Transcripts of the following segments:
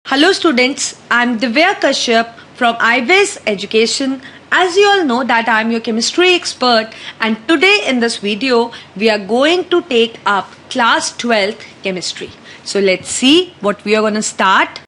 Hello students, I am Divya Kashyap from iWiz Education. As you all know that I am your chemistry expert, and today in this video we are going to take up class 12th chemistry. So let's see what we are going to start.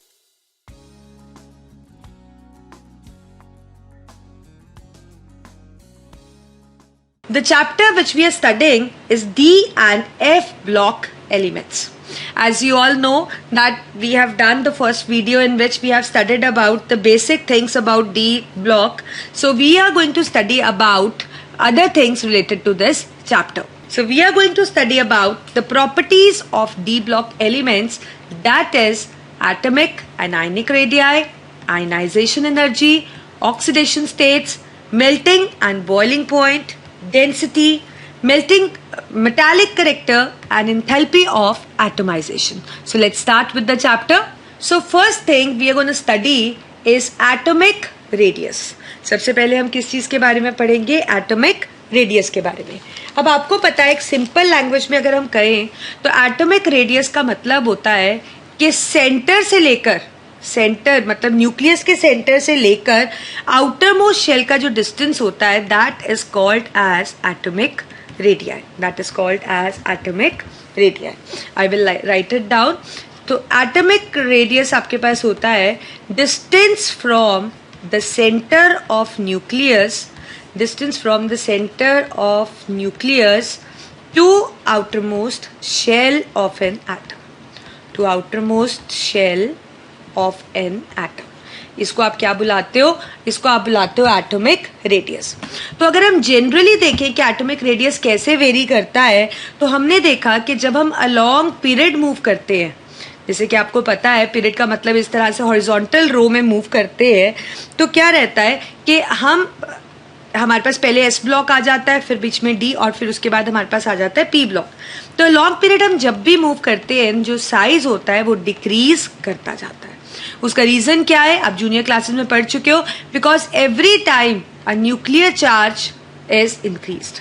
The chapter which we are studying is D and F block elements. As you all know that we have done the first video in which we have studied about the basic things about D block. So we are going to study about other things related to this chapter. So we are going to study about the properties of D block elements, that is atomic and ionic radii, ionization energy, oxidation states, melting and boiling point, density, melting metallic character and enthalpy of atomization. So let's start with the chapter. So first thing we are going to study is atomic radius. सबसे पहले हम किस चीज के बारे में पढ़ेंगे? Atomic radius के बारे में. अब आपको पता है एक सिंपल लैंग्वेज में अगर हम कहें तो एटॉमिक रेडियस का मतलब होता है कि सेंटर से लेकर, सेंटर मतलब न्यूक्लियस के सेंटर से लेकर आउटर मोस्ट शेल का जो डिस्टेंस होता है that is called as atomic radii. That is called as atomic radii. I will write it down. तो atomic radius आपके पास होता है distance from the center of nucleus, distance from the center of nucleus to outermost shell of an atom, to outermost shell of an atom. इसको आप क्या बुलाते हो? इसको आप बुलाते हो एटॉमिक रेडियस. तो अगर हम जनरली देखें कि एटॉमिक रेडियस कैसे वेरी करता है, तो हमने देखा कि जब हम अलोंग पीरियड मूव करते हैं, जैसे कि आपको पता है पीरियड का मतलब इस तरह से हॉरिजॉन्टल रो में मूव करते हैं, तो क्या रहता है कि हमारे पास पहले एस ब्लॉक आ जाता है, फिर बीच में डी और फिर उसके बाद हमारे पास आ जाता है पी ब्लॉक. तो लॉन्ग पीरियड हम जब भी मूव करते हैं जो साइज होता है वो डिक्रीज करता जाता है. उसका रीजन क्या है आप जूनियर क्लासेस में पढ़ चुके हो. Because every time a nuclear charge is increased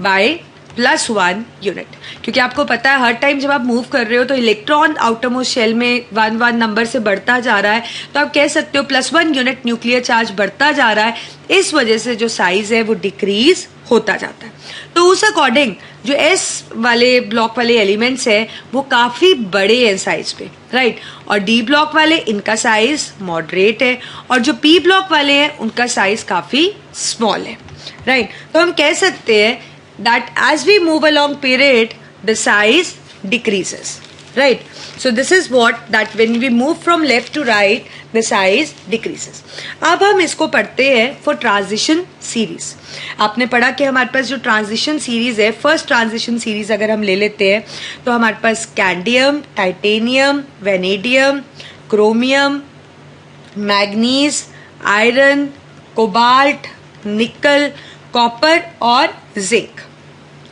by +1 unit. क्योंकि आपको पता है हर टाइम जब आप मूव कर रहे हो तो इलेक्ट्रॉन आउटर मोस्ट शेल में 1 नंबर से बढ़ता जा रहा है, तो आप कह सकते हो +1 यूनिट न्यूक्लियर चार्ज बढ़ता जा रहा है. इस वजह से जो साइज है वो डिक्रीज होता जाता है. तो उस अकॉर्डिंग जो एस वाले ब्लॉक वाले एलिमेंट्स है वो काफी बड़े हैं साइज पे, राइट. और डी ब्लॉक वाले इनका साइज मॉडरेट है और जो पी ब्लॉक वाले हैं उनका साइज काफी स्मॉल है, राइट. तो हम कह सकते हैं that as we move along period the size decreases, right. So this is what that when we move from left to right the size decreases. अब हम इसको पढ़ते हैं for transition series. आपने पढ़ा कि हमारे पास जो ट्रांजिशन सीरीज है, फर्स्ट ट्रांजिशन सीरीज अगर हम ले लेते हैं तो हमारे पास scandium, titanium, vanadium, chromium, manganese, iron, cobalt, nickel, copper और जिंक,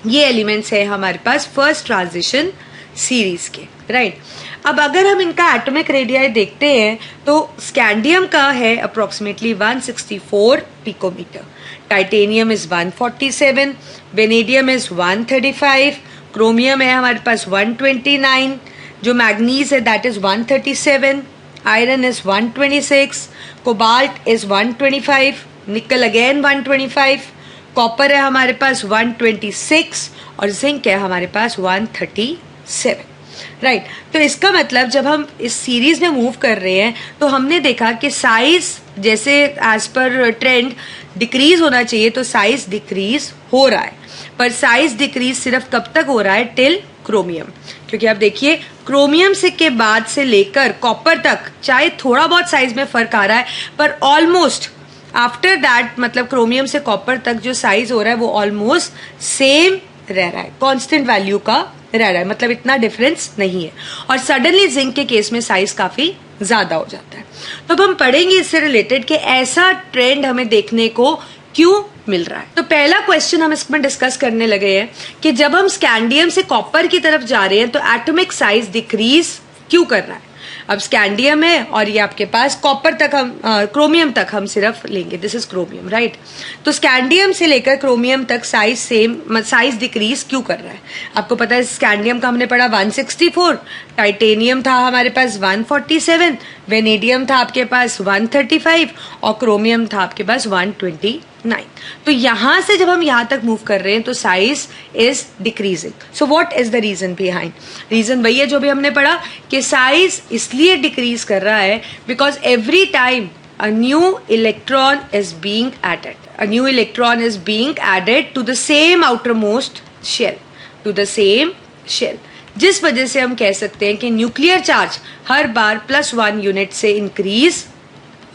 ये एलिमेंट्स है हमारे पास फर्स्ट ट्रांजिशन सीरीज के, राइट. अब अगर हम इनका एटॉमिक रेडियाई देखते हैं तो स्कैंडियम का है approximately 164 picometer, titanium is 147, vanadium is 135, chromium है हमारे पास 129, जो मैग्नीज है that is 137, iron is 126, cobalt is 125, nickel again 125, copper है हमारे पास 126 और जिंक है हमारे पास 137, राइट. तो इसका मतलब जब हम इस सीरीज में मूव कर रहे हैं तो हमने देखा कि साइज जैसे एज पर ट्रेंड डिक्रीज होना चाहिए तो साइज डिक्रीज हो रहा है, पर साइज डिक्रीज सिर्फ कब तक हो रहा है? Till chromium. क्योंकि आप देखिए क्रोमियम से के बाद से लेकर कॉपर तक चाहे थोड़ा बहुत साइज में फर्क आ रहा है, पर ऑलमोस्ट आफ्टर दैट मतलब क्रोमियम से कॉपर तक जो साइज हो रहा है वो ऑलमोस्ट सेम रह रहा है, कांस्टेंट वैल्यू का रह रहा है, मतलब इतना डिफरेंस नहीं है. और सडनली जिंक के केस में साइज काफी ज्यादा हो जाता है. तो अब हम पढ़ेंगे इससे रिलेटेड कि ऐसा ट्रेंड हमें देखने को क्यों मिल रहा है. तो पहला क्वेश्चन हम इसमें डिस्कस करने लगे हैं कि जब हम स्कैंडियम से कॉपर की तरफ जा रहे हैं तो एटॉमिक साइज डिक्रीज क्यों कर रहा है. अब स्कैंडियम है और ये आपके पास कॉपर तक हम क्रोमियम तक हम सिर्फ लेंगे, दिस इज क्रोमियम, राइट। तो स्कैंडियम से लेकर क्रोमियम तक साइज डिक्रीज क्यों कर रहा है? आपको पता है स्कैंडियम का हमने पढ़ा 164, टाइटेनियम था हमारे पास 147, वेनेडियम था आपके पास 135 और क्रोमियम था आपके पास 129। तो यहां से जब हम यहां तक मूव कर रहे हैं तो size is decreasing. So what is the reason behind? Reason वही है जो भी हमने पढ़ा कि साइज इसलिए डिक्रीज कर रहा है because every time a new electron is being added. A new electron is being added to the same outermost shell. To the same shell. जिस वजह से हम कह सकते हैं कि न्यूक्लियर चार्ज हर बार +1 यूनिट से इंक्रीज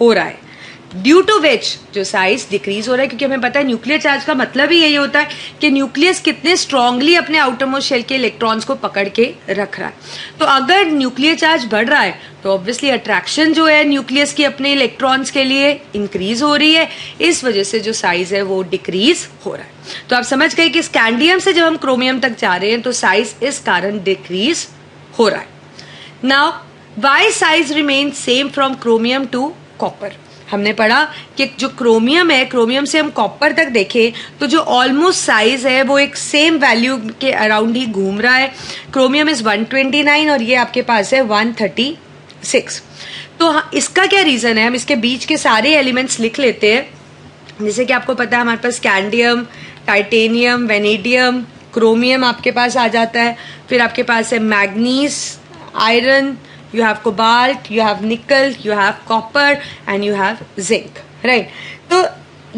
हो रहा है, ड्यू टू विच जो साइज डिक्रीज हो रहा है, क्योंकि हमें पता है न्यूक्लियर चार्ज का मतलब ही यही होता है कि न्यूक्लियस कितने स्ट्रांगली अपने आउटरमोस्ट शेल के इलेक्ट्रॉन्स को पकड़ के रख रहा है। तो अगर न्यूक्लियर चार्ज बढ़ रहा है तो ऑब्वियसली अट्रैक्शन जो है न्यूक्लियस की अपने इलेक्ट्रॉन्स के लिए इंक्रीज हो रही है, इस वजह से जो साइज है वो डिक्रीज हो रहा है। तो आप समझ गए कि स्कैंडियम से जब हम क्रोमियम तक जा रहे हैं तो साइज इस कारण डिक्रीज हो रहा है। Now why size remain same from chromium to copper? हमने पढ़ा कि जो क्रोमियम है, क्रोमियम से हम कॉपर तक देखें तो जो ऑलमोस्ट साइज है वो एक सेम वैल्यू के अराउंड ही घूम रहा है। क्रोमियम इज 129 और ये आपके पास है 136। तो इसका क्या रीजन है? हम इसके बीच के सारे एलिमेंट्स लिख लेते हैं। जैसे कि आपको पता है हमारे पास स्कैंडियम, टाइटेनियम, वेनेडियम, क्रोमियम आपके पास आ जाता है। फिर आपके पास है manganese, iron, you have cobalt, you have nickel, you have copper and you have zinc, right? तो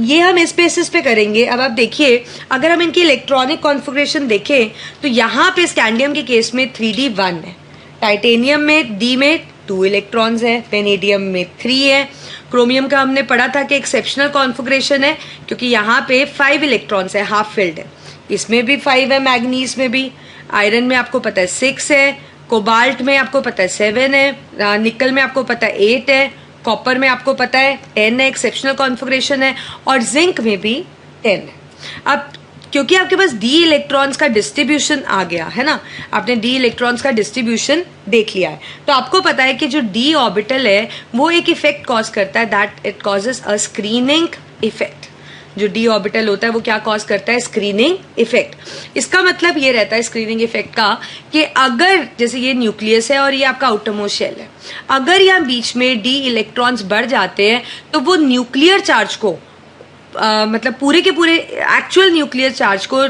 ये हम इस बेसिस पे करेंगे। अब आप देखिए अगर हम इनकी इलेक्ट्रॉनिक कॉन्फ़िगरेशन देखें तो यहाँ पे स्कैंडियम के केस में 3d1 है, टाइटेनियम में d में 2 इलेक्ट्रॉन्स है, वेनेडियम में 3 है। क्रोमियम का हमने पढ़ा था कि एक्सेप्शनल कॉन्फ़िगरेशन है क्योंकि यहाँ पे 5 इलेक्ट्रॉन्स है, हाफ फिल्ड है, इसमें भी 5 है, मैग्नीज में भी। आयरन में आपको पता है 6 है, कोबाल्ट में आपको पता है 7 है, निकल में आपको पता है 8 है, कॉपर में आपको पता है 10 है, एक्सेप्शनल कॉन्फ़िगरेशन है, और जिंक में भी 10 है। अब क्योंकि आपके पास डी इलेक्ट्रॉन्स का डिस्ट्रीब्यूशन आ गया है ना, आपने डी इलेक्ट्रॉन्स का डिस्ट्रीब्यूशन देख लिया है, तो आपको पता है कि जो डी ऑर्बिटल है वो एक इफेक्ट कॉज करता है, that it causes a screening effect. जो डी ऑर्बिटल होता है वो क्या कॉज करता है? Screening effect. इसका मतलब ये रहता है स्क्रीनिंग इफेक्ट का कि अगर जैसे ये न्यूक्लियस है और ये आपका आउटरमोस्ट शेल है, अगर यहाँ बीच में डी इलेक्ट्रॉन्स बढ़ जाते हैं तो वो न्यूक्लियर चार्ज को मतलब पूरे के पूरे एक्चुअल न्यूक्लियर चार्ज को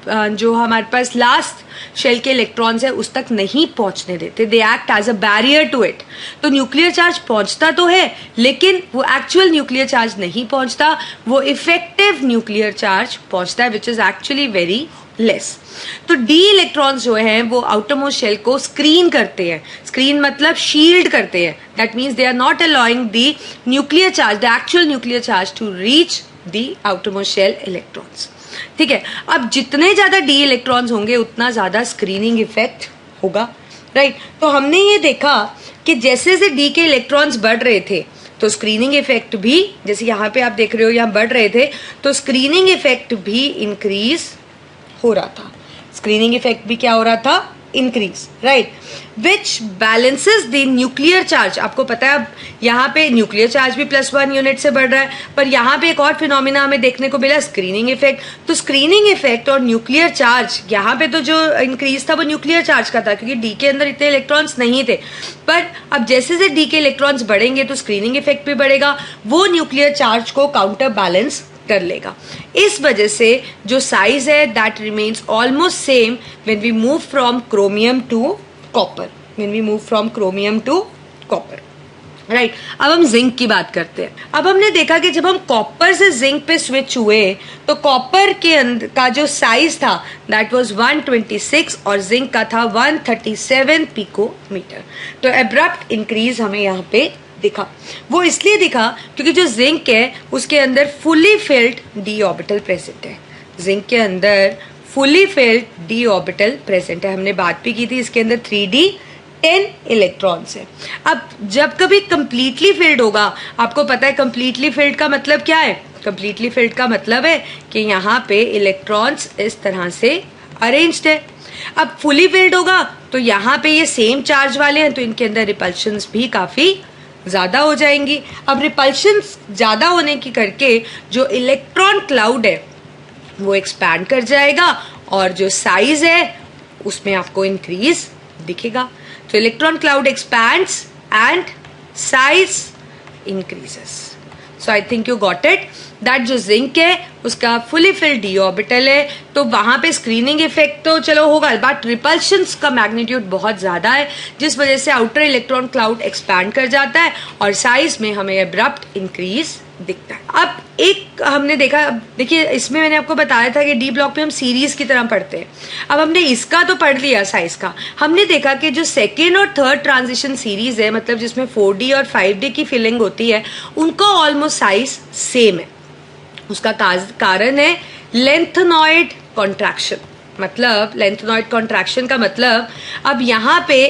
जो हमारे पास लास्ट शेल के इलेक्ट्रॉन्स है उस तक नहीं पहुंचने देते, they act as a barrier to it. तो न्यूक्लियर चार्ज पहुंचता तो है लेकिन वो एक्चुअल न्यूक्लियर चार्ज नहीं पहुंचता, वो इफेक्टिव न्यूक्लियर चार्ज पहुंचता है which is actually very less. तो डी इलेक्ट्रॉन्स जो हैं वो आउटरमोस्ट शेल को स्क्रीन करते हैं, स्क्रीन मतलब शील्ड करते हैं, that means they are not allowing the nuclear charge, the actual nuclear charge to reach the outermost shell electrons. ठीक है, अब जितने ज्यादा डी इलेक्ट्रॉन्स होंगे उतना ज्यादा स्क्रीनिंग इफेक्ट होगा, राइट। तो हमने ये देखा कि जैसे जैसे डी के इलेक्ट्रॉन्स बढ़ रहे थे तो स्क्रीनिंग इफेक्ट भी, जैसे यहाँ पे आप देख रहे हो यहाँ बढ़ रहे थे, तो स्क्रीनिंग इफेक्ट भी इंक्रीज हो रहा था। स्क्रीनिंग इफेक्ट भी क्या हो रहा था? Increase, right, which balances the nuclear charge. आपको पता है अब यहाँ पे न्यूक्लियर चार्ज भी +1 यूनिट से बढ़ रहा है, पर यहाँ पे एक और फिनोमिना हमें देखने को मिला, स्क्रीनिंग इफेक्ट। तो स्क्रीनिंग इफेक्ट और न्यूक्लियर चार्ज, यहाँ पे तो जो इंक्रीज था वो न्यूक्लियर चार्ज का था क्योंकि डी के अंदर इतने इलेक्ट्रॉन्स नहीं थे, पर अब जैसे जैसे डी के इलेक्ट्रॉन्स बढ़ेंगे तो स्क्रीनिंग इफेक्ट भी बढ़ेगा, वो न्यूक्लियर चार्ज को काउंटर बैलेंस कर लेगा। इस वजह से जो साइज है that remains almost same when we move from chromium to copper, when we move from chromium to copper, right. अब हम जिंक की बात करते हैं। अब हमने देखा कि जब हम कॉपर से जिंक पे स्विच हुए तो कॉपर के अंदर का जो साइज था दैट वाज 126 और जिंक का था 137 पिकोमीटर। तो एब्रप्ट इंक्रीज हमें यहाँ पे दिखा। वो इसलिए दिखा क्योंकि जो जिंक है उसके अंदर fully filled D orbital present है, जिंक के अंदर fully filled D orbital present है। हमने बात भी की थी, इसके अंदर 3d10 इलेक्ट्रॉन्स है। अब जब कभी कंप्लीटली फिल्ड होगा, आपको पता है कंप्लीटली फिल्ड का मतलब क्या है? कंप्लीटली फिल्ड का मतलब है कि यहाँ पे इलेक्ट्रॉन्स इस तरह से अरेंज्ड है। अब फुली फिल्ड होगा तो यहाँ पे ये सेम चार्ज वाले हैं तो इनके अंदर रिपल्शंस भी काफ़ी ज़्यादा हो जाएंगी। अब रिपल्शंस ज़्यादा होने की करके जो इलेक्ट्रॉन क्लाउड है वो एक्सपैंड कर जाएगा और जो साइज है उसमें आपको इंक्रीज दिखेगा। तो electron cloud expands and size increases. So I think you got it that जो जिंक है उसका फुली फिल्ड डी ऑर्बिटल है तो वहां पे स्क्रीनिंग इफेक्ट तो चलो होगा, बट रिपल्शंस का मैग्नीट्यूड बहुत ज्यादा है जिस वजह से आउटर इलेक्ट्रॉन क्लाउड एक्सपैंड कर जाता है और साइज में हमें अब्रप्ट इंक्रीज दिखता है। अब एक हमने देखा, देखिए इसमें मैंने आपको बताया था कि डी ब्लॉक में हम सीरीज की तरह पढ़ते हैं। अब हमने इसका तो पढ़ लिया साइज का, हमने देखा कि जो सेकेंड और थर्ड ट्रांजिशन सीरीज है मतलब जिसमें 4D और 5D की फिलिंग होती है उनका ऑलमोस्ट साइज सेम है। उसका कारण है लेंथनॉइड कॉन्ट्रैक्शन। मतलब लेंथनॉइड कॉन्ट्रैक्शन का मतलब अब यहाँ पे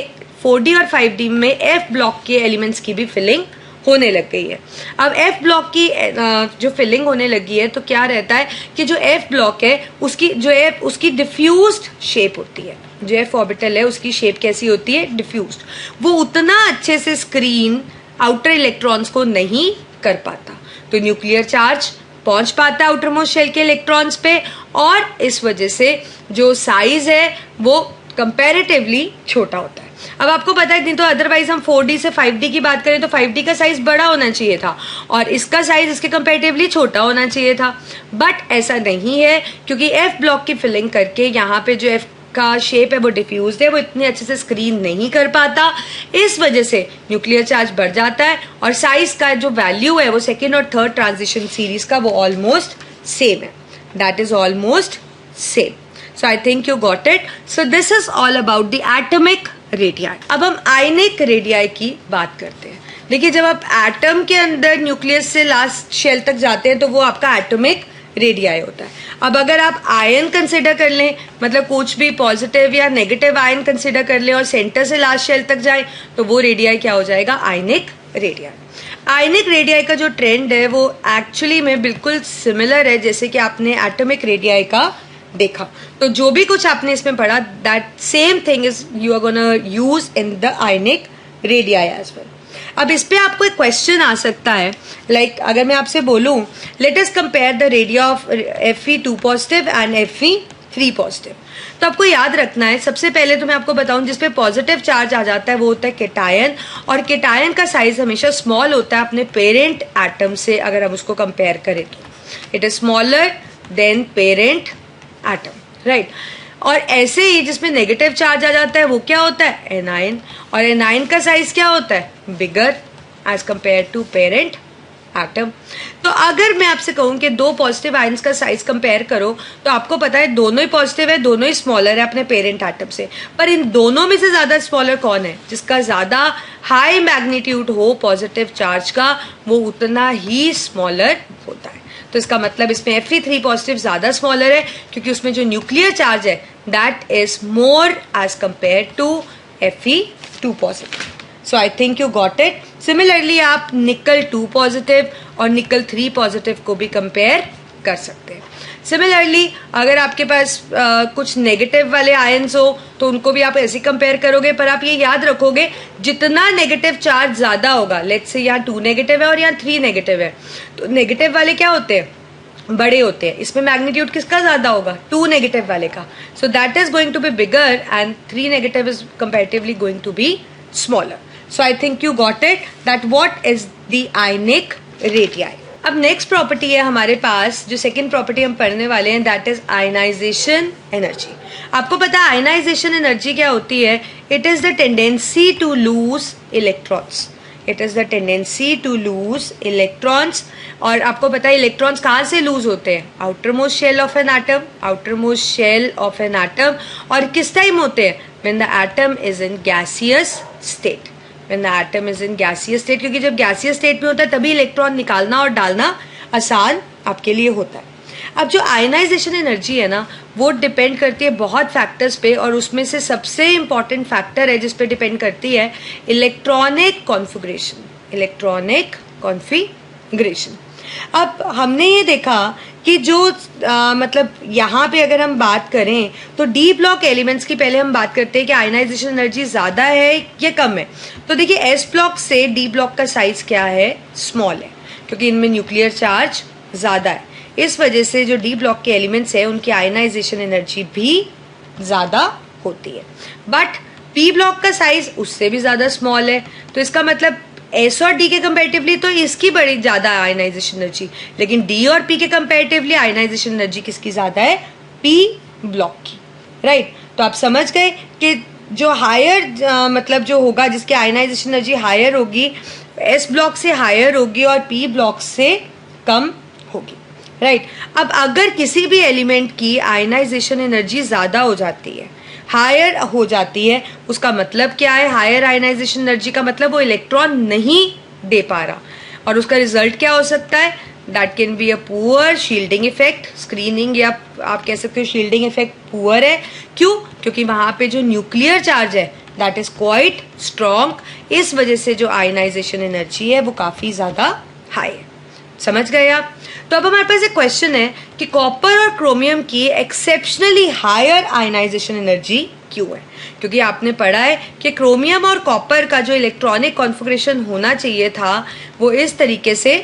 4D और 5D में F ब्लॉक के एलिमेंट्स की भी फिलिंग होने लग गई है। अब F ब्लॉक की जो फिलिंग होने लगी है तो क्या रहता है कि जो F ब्लॉक है उसकी डिफ्यूज्ड शेप होती है। जो F ऑर्बिटल है उसकी शेप कैसी होती है? डिफ्यूज्ड। वो उतना अच्छे से स्क्रीन आउटर इलेक्ट्रॉन्स को नहीं कर पाता तो न्यूक्लियर चार्ज पहुंच पाता है आउटर मोस्ट शेल के इलेक्ट्रॉन्स पे और इस वजह से जो साइज है वो कंपैरेटिवली छोटा होता है। अब आपको पता है नहीं तो अदरवाइज हम 4D से 5D की बात करें तो 5D का साइज बड़ा होना चाहिए था और इसका साइज इसके कंपैरेटिवली छोटा होना चाहिए था, बट ऐसा नहीं है क्योंकि F ब्लॉक की फिलिंग करके यहाँ पे जो F का शेप है वो डिफ्यूज है, वो इतने अच्छे से स्क्रीन नहीं कर पाता। इस वजह से न्यूक्लियर चार्ज बढ़ जाता है और साइज का जो वैल्यू है वो सेकेंड और थर्ड ट्रांजिशन सीरीज का वो ऑलमोस्ट सेम है। That is almost same. So I think you got it. So this is all about the atomic radii. अब हम आयनिक रेडियाई की बात करते हैं। देखिए जब आप एटम के अंदर न्यूक्लियस से लास्ट शेल तक जाते हैं तो वो आपका एटॉमिक रेडियाई होता है। अब अगर आप आयन कंसिडर कर लें मतलब कुछ भी पॉजिटिव या नेगेटिव आयन कंसिडर कर लें और सेंटर से लास्ट शेल तक जाए तो वो रेडियाई क्या हो जाएगा? Ionic radii. आयनिक रेडियाई का जो ट्रेंड है वो एक्चुअली में बिल्कुल सिमिलर है जैसे कि आपने एटॉमिक रेडियाई का देखा। तो जो भी कुछ आपने इसमें पढ़ा that same thing is you are gonna use in the ionic radii as well. अब इस पे आपको एक क्वेश्चन आ सकता है लाइक अगर मैं आपसे बोलूं let us compare the radii of Fe2 positive and Fe3 positive, तो आपको याद रखना है सबसे पहले तो मैं आपको बताऊं जिसपे पॉजिटिव चार्ज आ जाता है वो होता है केटायन और केटायन का साइज हमेशा स्मॉल होता है अपने पेरेंट एटम से। अगर हम उसको कंपेयर करें तो it is smaller than parent atom, right. और ऐसे ही जिसमें नेगेटिव चार्ज आ जाता है वो क्या होता है? एनाइन। और एनाइन का साइज क्या होता है? Bigger as compare to parent atom. तो अगर मैं आपसे कहूं कि दो पॉजिटिव आयंस का साइज कंपेयर करो तो आपको पता है दोनों ही पॉजिटिव है, दोनों ही स्मॉलर है अपने पेरेंट एटम से, पर इन दोनों में से ज्यादा स्मॉलर कौन है? जिसका ज्यादा हाई मैग्नीट्यूड हो पॉजिटिव चार्ज का वो उतना ही स्मॉलर होता है। तो इसका मतलब इसमें Fe3 पॉजिटिव ज्यादा स्मॉलर है क्योंकि उसमें जो न्यूक्लियर चार्ज है that is more as compare to Fe2 positive. So I think you got it. Similarly आप निकल 2 पॉजिटिव और निकल 3 पॉजिटिव को भी कंपेयर कर सकते हैं। सिमिलरली अगर आपके पास कुछ नेगेटिव वाले आयंस हो तो उनको भी आप ऐसे कंपेयर करोगे, पर आप ये याद रखोगे जितना नेगेटिव चार्ज ज्यादा होगा, लेट्स से यहाँ 2 नेगेटिव है और यहाँ 3 नेगेटिव है, तो नेगेटिव वाले क्या होते हैं? बड़े होते हैं। इसमें मैग्नीट्यूड किसका ज्यादा होगा? 2 नेगेटिव वाले का। So that is going to be bigger and 3 negative is comparatively going to be smaller. So I think you got it that what is the ionic radii. अब नेक्स्ट प्रॉपर्टी है हमारे पास, जो सेकंड प्रॉपर्टी हम पढ़ने वाले हैं, that is ionisation energy. आपको पता है आयनाइजेशन एनर्जी क्या होती है? It is the tendency to lose electrons. It is the tendency to lose electrons. और आपको पता है इलेक्ट्रॉन्स कहाँ से लूज होते हैं? Outermost shell of an atom. Outermost shell of an atom. और किस टाइम होते हैं? When the atom is in gaseous state. When the atom is in gaseous state, क्योंकि जब गैसियस स्टेट में होता है तभी इलेक्ट्रॉन निकालना और डालना आसान आपके लिए होता है। अब जो आयनाइजेशन एनर्जी है ना वो डिपेंड करती है बहुत फैक्टर्स पे और उसमें से सबसे इंपॉर्टेंट फैक्टर है जिस पे डिपेंड करती है इलेक्ट्रॉनिक कॉन्फ़िगरेशन। इलेक्ट्रॉनिक कॉन्फ़िगरेशन अब हमने ये देखा कि जो मतलब यहाँ पे अगर हम बात करें तो डी ब्लॉक एलिमेंट्स की पहले हम बात करते हैं कि आयनाइजेशन एनर्जी ज़्यादा है या कम है। तो देखिए एस ब्लॉक से डी ब्लॉक का साइज क्या है, स्मॉल है, क्योंकि इनमें न्यूक्लियर चार्ज ज़्यादा है। इस वजह से जो डी ब्लॉक के एलिमेंट्स है उनकी आयनाइजेशन एनर्जी भी ज़्यादा होती है। बट पी ब्लॉक का साइज उससे भी ज़्यादा स्मॉल है, तो इसका मतलब एस और डी के कंपेरेटिवली तो इसकी बड़ी ज़्यादा आयनाइजेशन एनर्जी, लेकिन डी और पी के कंपेरेटिवली आयनाइजेशन एनर्जी किसकी ज़्यादा है, पी ब्लॉक की, राइट। तो आप समझ गए कि जो हायर मतलब जो होगा जिसकी आयनाइजेशन एनर्जी हायर होगी, एस ब्लॉक से हायर होगी और पी ब्लॉक से कम होगी, राइट। अब अगर किसी भी एलिमेंट की आयनाइजेशन एनर्जी ज़्यादा हो जाती है, हायर हो जाती है, उसका मतलब क्या है, हायर आयनाइजेशन एनर्जी का मतलब वो इलेक्ट्रॉन नहीं दे पा रहा, और उसका रिजल्ट क्या हो सकता है, that can be a poor shielding effect, screening, या आप कह सकते हो शील्डिंग इफेक्ट पुअर है। क्यों? क्योंकि वहाँ पे जो न्यूक्लियर चार्ज है दैट इज क्वाइट स्ट्रॉन्ग, इस वजह से जो आयनाइजेशन एनर्जी है वो काफ़ी ज़्यादा हाई है। समझ गए आप? तो अब हमारे पास एक क्वेश्चन है कि कॉपर और क्रोमियम की एक्सेप्शनली हायर आयनाइजेशन एनर्जी क्यों है? क्योंकि आपने पढ़ा है कि क्रोमियम और कॉपर का जो इलेक्ट्रॉनिक कॉन्फ़िगरेशन होना चाहिए था वो इस तरीके से,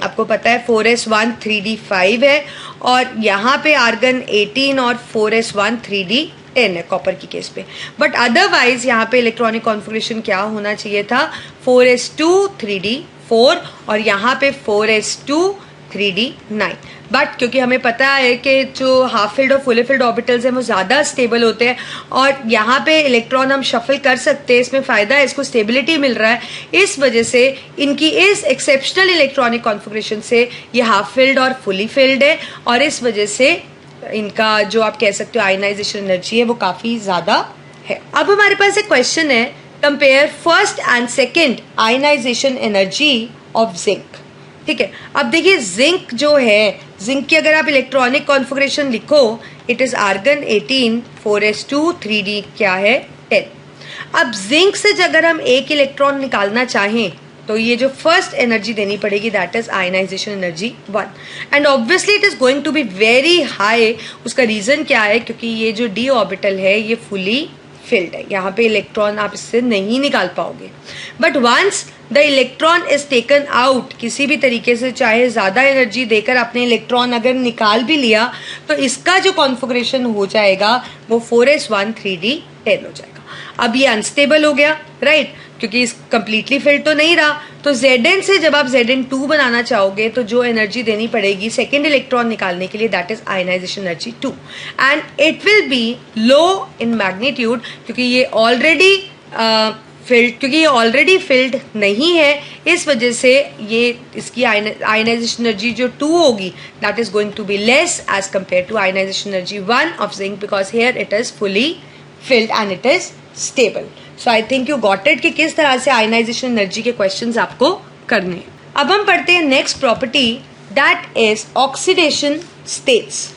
आपको पता है 4s1 3d5 है, और यहाँ पे आर्गन 18 और 4s1 3d10 है कॉपर की केस पे। बट अदरवाइज यहाँ पे इलेक्ट्रॉनिक कॉन्फ़िगरेशन क्या होना चाहिए था, 4s2 3d4 और यहाँ पे 4s2 3d9। बट क्योंकि हमें पता है कि जो हाफ फिल्ड और फुल फिल्ड ऑर्बिटल्स हैं वो ज़्यादा स्टेबल होते हैं, और यहाँ पे इलेक्ट्रॉन हम शफल कर सकते हैं, इसमें फ़ायदा है, इसको स्टेबिलिटी मिल रहा है, इस वजह से इनकी इस एक्सेप्शनल इलेक्ट्रॉनिक कॉन्फ़िगरेशन से ये हाफ फिल्ड और फुली फिल्ड है, और इस वजह से इनका जो आप कह सकते हो आयनाइजेशन एनर्जी है वो काफ़ी ज़्यादा है। अब हमारे पास एक क्वेश्चन है, compare first and second ionisation energy of zinc. ठीक है, अब देखिए जिंक जो है, जिंक की अगर आप इलेक्ट्रॉनिक कॉन्फ़िगरेशन लिखो, it is argon 18 4s2 3d क्या है 10। अब जिंक से अगर हम एक इलेक्ट्रॉन निकालना चाहें तो ये जो फर्स्ट एनर्जी देनी पड़ेगी that is ionisation energy 1, and obviously it is going to be very high. उसका रीजन क्या है, क्योंकि ये जो डी ऑर्बिटल है ये फुली फिल्ड है, यहाँ पे इलेक्ट्रॉन आप इससे नहीं निकाल पाओगे। But once the electron is taken out, किसी भी तरीके से चाहे ज़्यादा एनर्जी देकर आपने इलेक्ट्रॉन अगर निकाल भी लिया तो इसका जो कॉन्फ़िगरेशन हो जाएगा वो 4s1 3d10 हो जाएगा। अब ये अनस्टेबल हो गया, राइट, क्योंकि इस कंप्लीटली फिल्ड तो नहीं रहा। तो Zn से जब आप Zn2 बनाना चाहोगे तो जो एनर्जी देनी पड़ेगी सेकेंड इलेक्ट्रॉन निकालने के लिए that is ionisation energy 2, and it will be low in magnitude, क्योंकि ये ऑलरेडी फिल्ड नहीं है, इस वजह से ये इसकी आयनाइजेशन एनर्जी जो 2 होगी that is going to be less as compare to ionisation energy 1 of zinc, because here it is fully filled and it is stable. So I think you got it कि किस तरह से ionization energy के questions आपको करने हैं। अब हम पढ़ते हैं next property, that is oxidation states.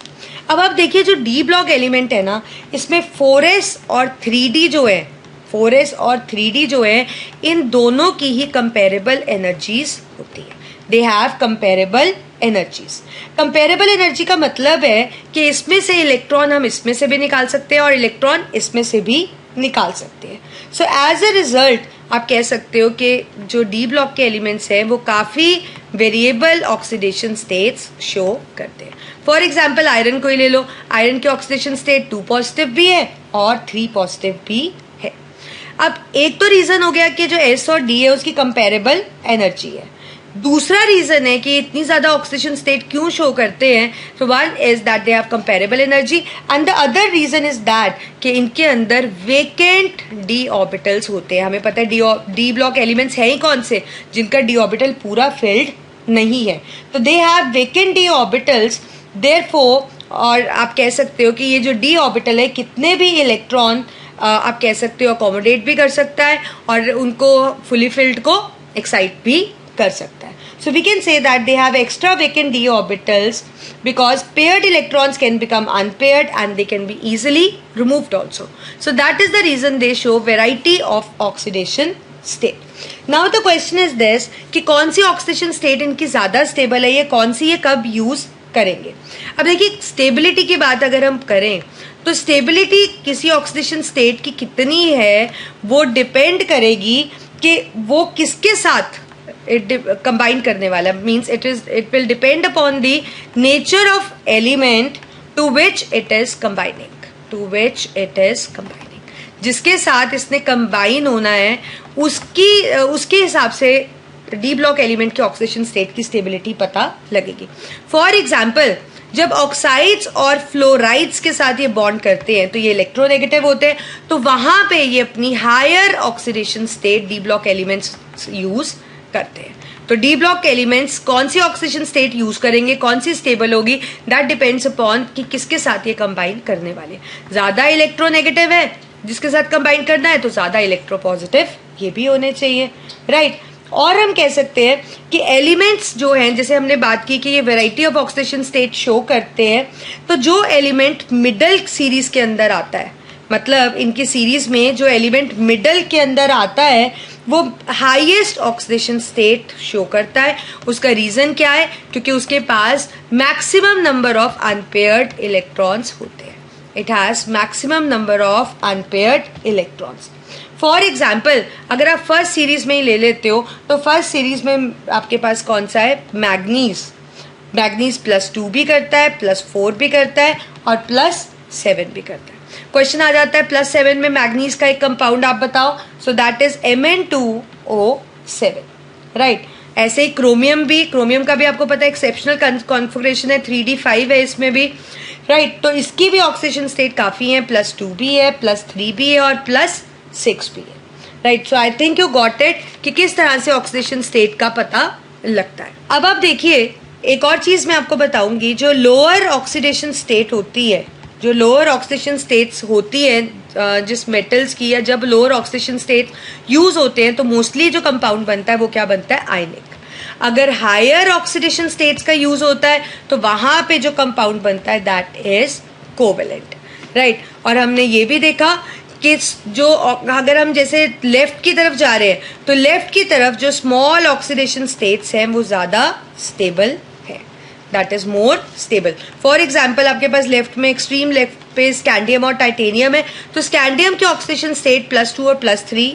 अब आप देखिए जो डी ब्लॉक एलिमेंट है ना, इसमें 4s और 3d जो है, 4s और 3d जो है, इन दोनों की ही कंपेरेबल एनर्जीज होती है। दे have comparable energies. Comparable energy का मतलब है कि इसमें से इलेक्ट्रॉन हम इसमें से भी निकाल सकते हैं और इलेक्ट्रॉन इसमें से भी निकाल सकते हैं। सो एज अ रिजल्ट आप कह सकते हो कि जो डी ब्लॉक के एलिमेंट्स हैं वो काफ़ी वेरिएबल ऑक्सीडेशन स्टेट्स शो करते हैं। फॉर एग्जाम्पल आयरन को ही ले लो, आयरन की ऑक्सीडेशन स्टेट 2 पॉजिटिव भी है और 3 पॉजिटिव भी है। अब एक तो रीज़न हो गया कि जो S और D है उसकी कंपेरेबल एनर्जी है। दूसरा रीजन है कि इतनी ज्यादा ऑक्सीडेशन स्टेट क्यों शो करते हैं, so one is that they have comparable energy, and the other reason is that कि इनके अंदर वेकेंट डी ऑर्बिटल्स होते हैं। हमें पता है डी ब्लॉक एलिमेंट्स हैं ही कौन से, जिनका डी ऑर्बिटल पूरा फिल्ड नहीं है, तो they have vacant D orbitals. Therefore, और आप कह सकते हो कि ये जो डी ऑर्बिटल है कितने भी इलेक्ट्रॉन आप कह सकते हो अकोमोडेट भी कर सकता है और उनको फुली फिल्ड को एक्साइट भी कर सकता है। So we can say that they have extra vacant d orbitals because paired electrons can become unpaired and they can be easily removed also. So that is the reason they show variety of oxidation state. Now the question is this कि कौन सी oxidation state इनकी ज्यादा stable है, ये कौन सी, ये कब use करेंगे। अब देखिए स्टेबिलिटी की बात अगर हम करें तो स्टेबिलिटी किसी ऑक्सीडेशन स्टेट की कितनी है वो डिपेंड करेगी कि वो किसके साथ कंबाइन करने वाला, means it will depend upon the nature of element to which it is combining, जिसके साथ इसने कंबाइन होना है उसके हिसाब से डी ब्लॉक एलिमेंट के ऑक्सीडेशन स्टेट की स्टेबिलिटी पता लगेगी। फॉर एग्जाम्पल जब ऑक्साइड्स और फ्लोराइड्स के साथ ये बॉन्ड करते हैं तो ये इलेक्ट्रोनेगेटिव होते हैं, तो वहां पे ये अपनी higher oxidation state D block elements use करते हैं। तो डी ब्लॉक एलिमेंट्स कौन सी ऑक्सीडेशन स्टेट यूज करेंगे, कौन सी स्टेबल होगी, दैट डिपेंड्स अपॉन कि किसके साथ ये कंबाइन करने वाले। ज्यादा इलेक्ट्रोनेगेटिव है जिसके साथ कंबाइन करना है तो ज्यादा इलेक्ट्रोपॉजिटिव ये भी होने चाहिए, राइट। और हम कह सकते हैं कि एलिमेंट्स जो हैं, जैसे हमने बात की कि ये variety of oxidation state show करते हैं, तो जो एलिमेंट मिडल सीरीज के अंदर आता है, मतलब इनकी सीरीज में जो एलिमेंट मिडल के अंदर आता है वो हाईएस्ट ऑक्सीडेशन स्टेट शो करता है। उसका रीजन क्या है, क्योंकि उसके पास maximum number of unpaired electrons होते हैं। It has maximum number of unpaired electrons. For example अगर आप फर्स्ट सीरीज में ही ले लेते हो तो फर्स्ट सीरीज में आपके पास कौन सा है, मैग्नीज +2 भी करता है, +4 भी करता है और +7 भी करता है। क्वेश्चन आ जाता है +7 में मैग्नीज का एक कंपाउंड आप बताओ, सो दैट इज Mn2O7, राइट। ऐसे ही क्रोमियम का भी आपको पता है एक्सेप्शनल कॉन्फ़िगरेशन है, 3d5 है इसमें भी, राइट। तो इसकी भी ऑक्सीडेशन स्टेट काफी है, +2 भी है, +3 भी है और +6 भी है, right. So I think you got it कि किस तरह से ऑक्सीडेशन स्टेट का पता लगता है। अब आप देखिए एक और चीज मैं आपको बताऊंगी, जो लोअर ऑक्सीडेशन स्टेट होती है, जो लोअर ऑक्सीडेशन स्टेट्स होती है जिस मेटल्स की, या जब लोअर ऑक्सीडेशन स्टेट यूज होते हैं तो मोस्टली जो कंपाउंड बनता है वो क्या बनता है, आयनिक। अगर हायर ऑक्सीडेशन स्टेट्स का यूज होता है तो वहां पे जो कंपाउंड बनता है दैट इज कोवेलेंट, राइट। और हमने ये भी देखा कि जो अगर हम जैसे लेफ्ट की तरफ जा रहे हैं तो लेफ्ट की तरफ जो स्मॉल ऑक्सीडेशन स्टेट्स हैं वो ज्यादा स्टेबल है, that is more stable. For example आपके पास लेफ्ट में, एक्सट्रीम लेफ्ट पे स्कैंडियम और टाइटेनियम है, तो स्कैंडियम की ऑक्सीडेशन स्टेट +2 और +3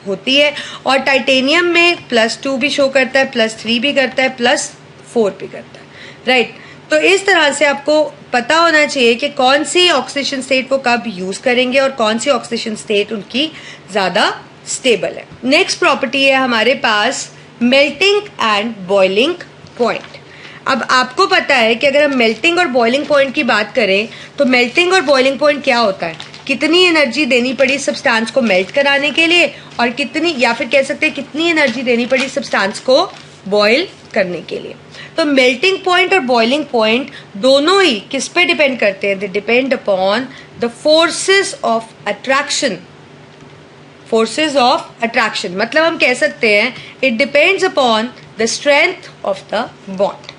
होती है, और टाइटेनियम में +2 भी शो करता है, +3 भी करता है, +4 भी करता है, राइट। तो इस तरह से आपको पता होना चाहिए कि कौन सी ऑक्सीडेशन स्टेट वो कब यूज करेंगे और कौन सी ऑक्सीडेशन स्टेट उनकी ज्यादा स्टेबल है। नेक्स्ट प्रॉपर्टी है हमारे पास मेल्टिंग एंड बॉइलिंग पॉइंट। अब आपको पता है कि अगर हम मेल्टिंग और बॉइलिंग पॉइंट की बात करें तो मेल्टिंग और बॉइलिंग पॉइंट क्या होता है, कितनी एनर्जी देनी पड़ी सब्सटेंस को मेल्ट कराने के लिए, और कितनी, या फिर कह सकते हैं कितनी एनर्जी देनी पड़ी सब्सटेंस को बॉयल करने के लिए। तो मेल्टिंग पॉइंट और बॉइलिंग पॉइंट दोनों ही किस पे डिपेंड करते हैं, they depend upon the forces of attraction. Forces of attraction मतलब हम कह सकते हैं it depends upon the strength of the bond.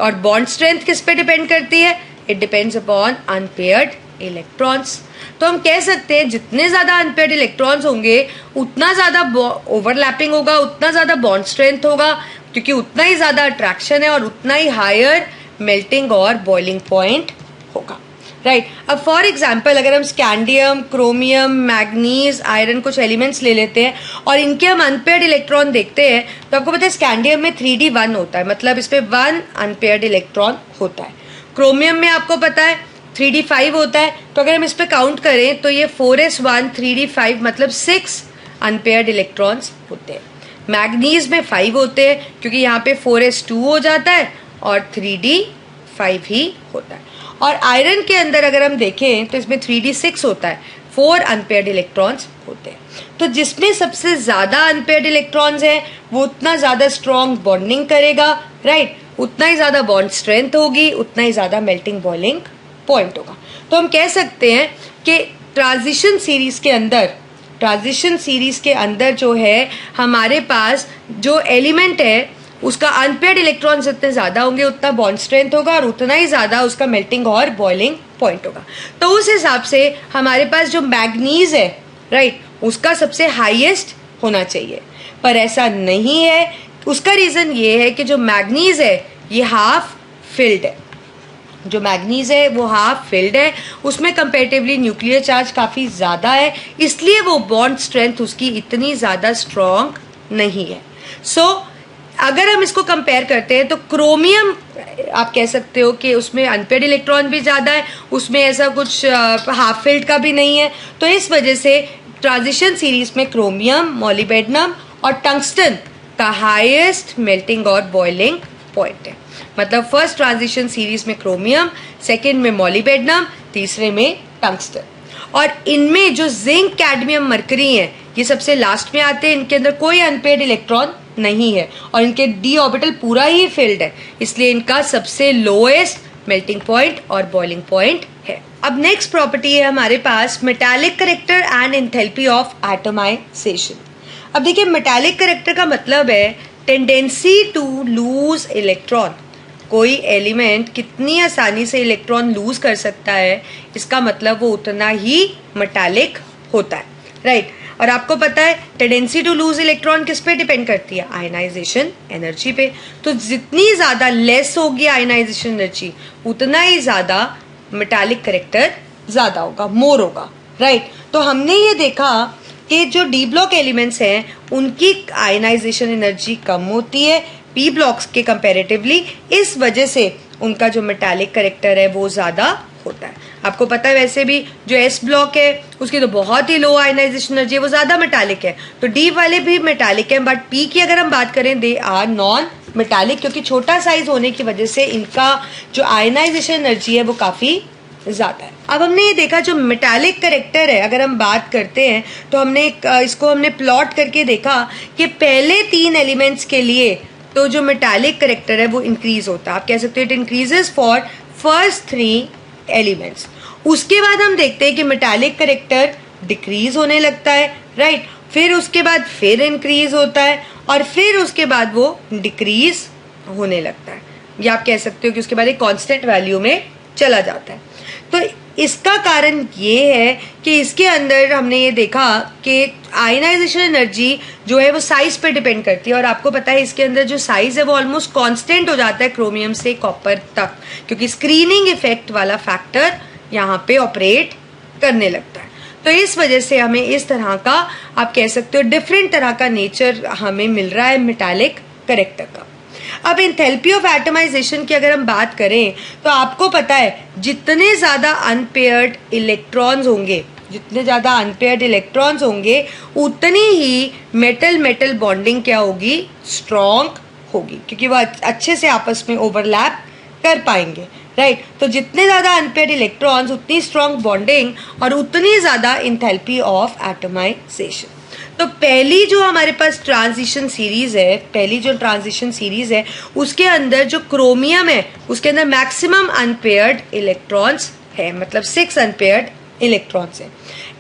और बॉन्ड स्ट्रेंथ किस पे डिपेंड करती है, it depends upon unpaired electrons. तो हम कह सकते हैं जितने ज्यादा अनपेयर्ड इलेक्ट्रॉन्स होंगे उतना ज्यादा ओवरलैपिंग होगा, उतना ज्यादा बॉन्ड स्ट्रेंथ होगा, क्योंकि उतना ही ज्यादा अट्रैक्शन है और उतना ही हायर मेल्टिंग और बॉइलिंग पॉइंट होगा, राइट। अब फॉर एग्जाम्पल अगर हम स्कैंडियम, क्रोमियम, मैग्नीज, आयरन कुछ एलिमेंट्स ले लेते हैं और इनके हम अनपेयर्ड इलेक्ट्रॉन देखते हैं तो आपको पता है स्कैंडियम में 3d1 होता है, मतलब इस पे 1 अनपेयर्ड इलेक्ट्रॉन होता है। क्रोमियम में आपको पता है 3d5 होता है, तो अगर हम इस पे काउंट करें तो ये 4s1 3d5 मतलब 6 अनपेयर्ड इलेक्ट्रॉन्स होते हैं। मैग्नीज में 5 होते हैं क्योंकि यहाँ पे 4s2 हो जाता है और 3d5 ही होता है। और आयरन के अंदर अगर हम देखें तो इसमें 3d6 होता है, 4 अनपेयर्ड इलेक्ट्रॉन्स होते हैं। तो जिसमें सबसे ज्यादा अनपेयर्ड इलेक्ट्रॉन्स है वो उतना ज्यादा स्ट्रॉन्ग बॉन्डिंग करेगा, राइट, उतना ही ज्यादा बॉन्ड स्ट्रेंथ होगी, उतना ही ज्यादा मेल्टिंग बॉइलिंग पॉइंट होगा। तो हम कह सकते हैं कि ट्रांजिशन सीरीज के अंदर जो है हमारे पास जो एलिमेंट है उसका अनपेयर्ड इलेक्ट्रॉन जितने ज्यादा होंगे उतना बॉन्ड स्ट्रेंथ होगा और उतना ही ज्यादा उसका मेल्टिंग और बॉइलिंग पॉइंट होगा। तो उस हिसाब से हमारे पास जो मैग्नीज है, राइट, उसका सबसे हाईएस्ट होना चाहिए। पर ऐसा नहीं है। उसका रीजन ये है कि जो मैग्नीज है ये हाफ फिल्ड है, जो मैग्नीज है वो हाफ फिल्ड है, उसमें कंपेरेटिवली न्यूक्लियर चार्ज काफ़ी ज़्यादा है, इसलिए वो बॉन्ड स्ट्रेंथ उसकी इतनी ज़्यादा स्ट्रॉन्ग नहीं है। सो अगर हम इसको कंपेयर करते हैं तो क्रोमियम आप कह सकते हो कि उसमें अनपेयर्ड इलेक्ट्रॉन भी ज़्यादा है, उसमें ऐसा कुछ हाफ फिल्ड का भी नहीं है। तो इस वजह से ट्रांजिशन सीरीज में क्रोमियम, मॉलिबेडनम और टंगस्टन का हाईएस्ट मेल्टिंग और बॉइलिंग पॉइंट है। मतलब फर्स्ट ट्रांजिशन सीरीज में क्रोमियम, सेकेंड में मॉलिबेडनम, तीसरे में टंगस्टन। और इनमें जो जिंक, कैडमियम, मरकरी हैं ये सबसे लास्ट में आते हैं। इनके अंदर कोई अनपेयर्ड इलेक्ट्रॉन नहीं है और इनके डी ऑर्बिटल पूरा ही फिल्ड है, इसलिए इनका सबसे लोएस्ट मेल्टिंग पॉइंट और बॉइलिंग पॉइंट है। अब नेक्स्ट प्रॉपर्टी है हमारे पास metallic character and enthalpy of atomization. अब देखिए, मेटालिक करेक्टर का मतलब है टेंडेंसी टू लूज इलेक्ट्रॉन। कोई एलिमेंट कितनी आसानी से इलेक्ट्रॉन लूज कर सकता है, इसका मतलब वो उतना ही मेटालिक होता है, राइट। और आपको पता है टेंडेंसी टू लूज इलेक्ट्रॉन किस पे डिपेंड करती है? आयनाइजेशन एनर्जी पे। तो जितनी ज़्यादा लेस होगी आयनाइजेशन एनर्जी, उतना ही ज़्यादा मेटालिक करेक्टर ज़्यादा होगा, मोर होगा, राइट। तो हमने ये देखा कि जो डी ब्लॉक एलिमेंट्स हैं उनकी आयनाइजेशन एनर्जी कम होती है पी ब्लॉक्स के कंपैरेटिवली, इस वजह से उनका जो मेटालिक करेक्टर है वो ज़्यादा होता है। आपको पता है वैसे भी जो एस ब्लॉक है उसकी तो बहुत ही लो आयनाइजेशन एनर्जी है, वो ज़्यादा मेटालिक है। तो डी वाले भी मेटालिक हैं, बट पी की अगर हम बात करें दे आर नॉन मेटालिक, क्योंकि छोटा साइज होने की वजह से इनका जो आयनाइजेशन एनर्जी है वो काफ़ी ज़्यादा है। अब हमने ये देखा जो मेटालिक करेक्टर है, अगर हम बात करते हैं तो हमने इसको प्लॉट करके देखा कि पहले 3 एलिमेंट्स के लिए तो जो मेटालिक करेक्टर है वो इंक्रीज होता है। आप कह सकते हो it increases for first 3 elements. उसके बाद हम देखते हैं कि मेटालिक करेक्टर डिक्रीज होने लगता है, राइट। फिर उसके बाद फिर इंक्रीज होता है और फिर उसके बाद वो डिक्रीज होने लगता है, या आप कह सकते हो कि उसके बाद एक कांस्टेंट वैल्यू में चला जाता है। तो इसका कारण ये है कि इसके अंदर हमने ये देखा कि आयनाइजेशन एनर्जी जो है वो साइज पे डिपेंड करती है, और आपको पता है इसके अंदर जो साइज है वो ऑलमोस्ट कांस्टेंट हो जाता है क्रोमियम से कॉपर तक, क्योंकि स्क्रीनिंग इफेक्ट वाला फैक्टर यहाँ पे ऑपरेट करने लगता है। तो इस वजह से हमें इस तरह का आप कह सकते हो डिफरेंट तरह का नेचर हमें मिल रहा है मेटालिक करेक्टर का। अब एंथैल्पी ऑफ एटमाइजेशन की अगर हम बात करें तो आपको पता है जितने ज़्यादा अनपेयर्ड इलेक्ट्रॉन्स होंगे, जितने ज़्यादा अनपेयर्ड इलेक्ट्रॉन्स होंगे उतनी ही मेटल मेटल बॉन्डिंग क्या होगी? स्ट्रॉन्ग होगी, क्योंकि वो अच्छे से आपस में ओवरलैप कर पाएंगे, राइट। तो जितने ज़्यादा अनपेयर्ड इलेक्ट्रॉन्स उतनी स्ट्रॉन्ग बॉन्डिंग और उतनी ज़्यादा एंथैल्पी ऑफ एटमाइजेशन। तो पहली जो हमारे पास ट्रांजिशन सीरीज है, उसके अंदर जो क्रोमियम है उसके अंदर मैक्सिमम अनपेयर्ड इलेक्ट्रॉन्स है, मतलब 6 अनपेयर्ड इलेक्ट्रॉन्स है।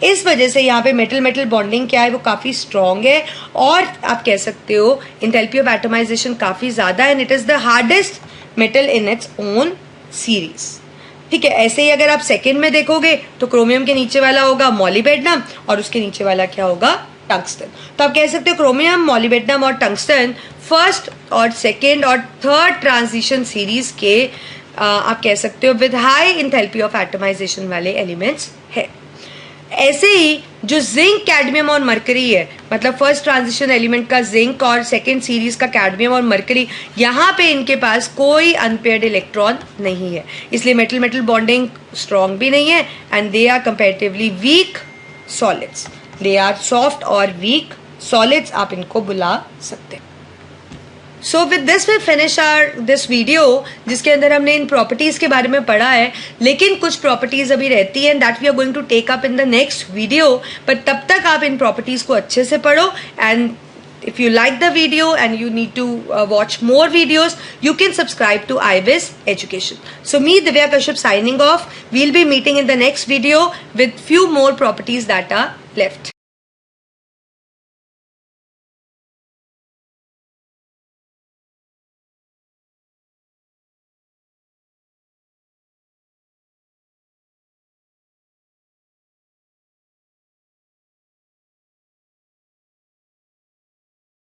इस वजह से यहाँ पे मेटल मेटल बॉन्डिंग क्या है वो काफ़ी स्ट्रॉन्ग है, और आप कह सकते हो एंथैल्पी ऑफ एटमाइजेशन काफ़ी ज़्यादा है, and it is the hardest metal in its own series. ठीक है, ऐसे ही अगर आप सेकेंड में देखोगे तो क्रोमियम के नीचे वाला होगा मॉलिबेडनम और उसके नीचे वाला क्या होगा? टंगस्टन। तो आप कह सकते हो क्रोमियम, मॉलिबेडनम और टंगस्टन फर्स्ट और सेकेंड और थर्ड ट्रांजिशन सीरीज के आप कह सकते हो with high enthalpy of atomisation वाले एलिमेंट्स है। ऐसे ही जो जिंक, कैडमियम और मरकरी है, मतलब फर्स्ट ट्रांजिशन एलिमेंट का जिंक और सेकेंड सीरीज का कैडमियम और मरकरी, यहाँ पे इनके पास कोई अनपेयर्ड इलेक्ट्रॉन नहीं है, इसलिए मेटल मेटल बॉन्डिंग स्ट्रॉन्ग भी नहीं है, and they are comparatively weak solids. They are soft और वीक सॉलिड्स आप इनको बुला सकते हैं। So with this we finish this video, जिसके अंदर हमने इन प्रॉपर्टीज के बारे में पढ़ा है, लेकिन कुछ प्रॉपर्टीज अभी रहती हैं that we are going to take up in the next video. पर तब तक आप इन प्रॉपर्टीज को अच्छे से पढ़ो, and if you like the video and you need to watch more videos, you can subscribe to IBIS Education. So me, Divya Kashyap, signing off. We'll be meeting in the next video with few more properties that are left.